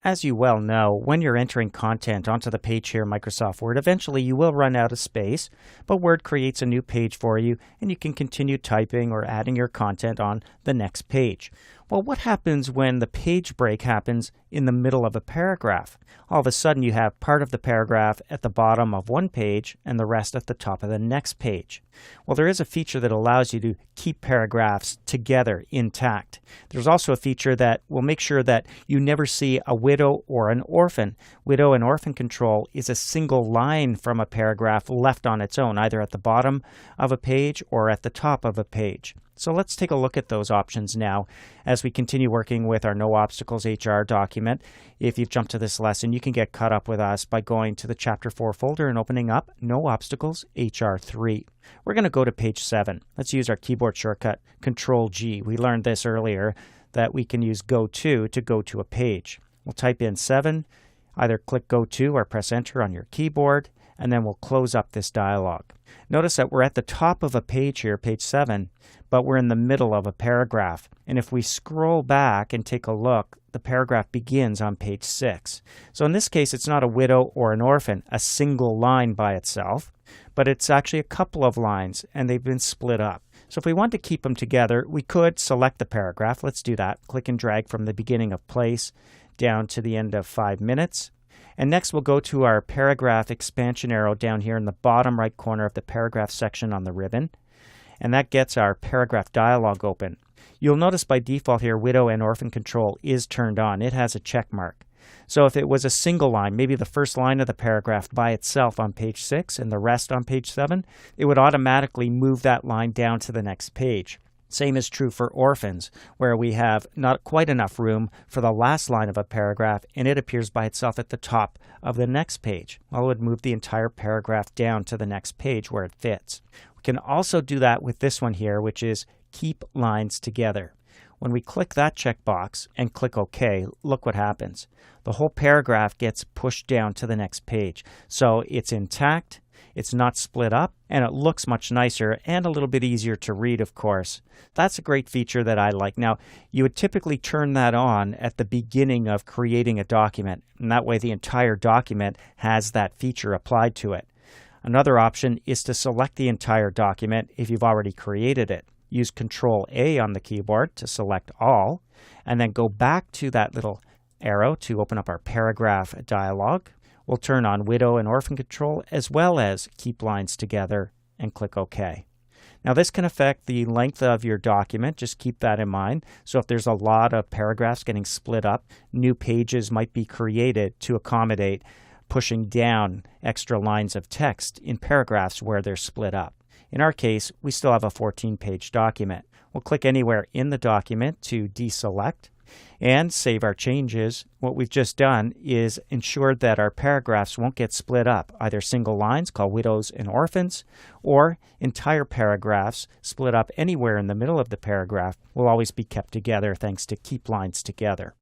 As you well know, when you're entering content onto the page here in Microsoft Word, eventually you will run out of space, but Word creates a new page for you and you can continue typing or adding your content on the next page. Well, what happens when the page break happens in the middle of a paragraph? All of a sudden you have part of the paragraph at the bottom of one page and the rest at the top of the next page. Well, there is a feature that allows you to keep paragraphs together intact. There's also a feature that will make sure that you never see a widow or an orphan. Widow and orphan control is a single line from a paragraph left on its own, either at the bottom of a page or at the top of a page. So let's take a look at those options now as we continue working with our No Obstacles HR document. If you've jumped to this lesson, you can get caught up with us by going to the Chapter 4 folder and opening up No Obstacles HR 3. We're going to go to page 7. Let's use our keyboard shortcut Control-G. We learned this earlier that we can use Go to go to a page. We'll type in 7, either click Go to or press Enter on your keyboard, and then we'll close up this dialog. Notice that we're at the top of a page here, page 7, but we're in the middle of a paragraph. And if we scroll back and take a look, the paragraph begins on page 6. So in this case, it's not a widow or an orphan, a single line by itself, but it's actually a couple of lines, and they've been split up. So if we want to keep them together, we could select the paragraph. Let's do that. Click and drag from the beginning of place down to the end of 5 minutes. And next we'll go to our paragraph expansion arrow down here in the bottom right corner of the paragraph section on the ribbon. And that gets our paragraph dialog open. You'll notice by default here, widow and orphan control is turned on. It has a check mark. So if it was a single line, maybe the first line of the paragraph by itself on page 6 and the rest on page 7, it would automatically move that line down to the next page. Same is true for orphans, where we have not quite enough room for the last line of a paragraph and it appears by itself at the top of the next page. Well, it would move the entire paragraph down to the next page where it fits. We can also do that with this one here, which is Keep Lines Together. When we click that checkbox and click OK, look what happens. The whole paragraph gets pushed down to the next page. So it's intact, it's not split up, and it looks much nicer and a little bit easier to read, of course. That's a great feature that I like. Now, you would typically turn that on at the beginning of creating a document, and that way the entire document has that feature applied to it. Another option is to select the entire document if you've already created it. Use Control-A on the keyboard to select all, and then go back to that little arrow to open up our paragraph dialog. We'll turn on widow and orphan control as well as keep lines together and click OK. Now this can affect the length of your document. Just keep that in mind. So if there's a lot of paragraphs getting split up, new pages might be created to accommodate pushing down extra lines of text in paragraphs where they're split up. In our case, we still have a 14-page document. We'll click anywhere in the document to deselect and save our changes. What we've just done is ensured that our paragraphs won't get split up, either single lines called widows and orphans, or entire paragraphs split up anywhere in the middle of the paragraph will always be kept together thanks to Keep Lines Together.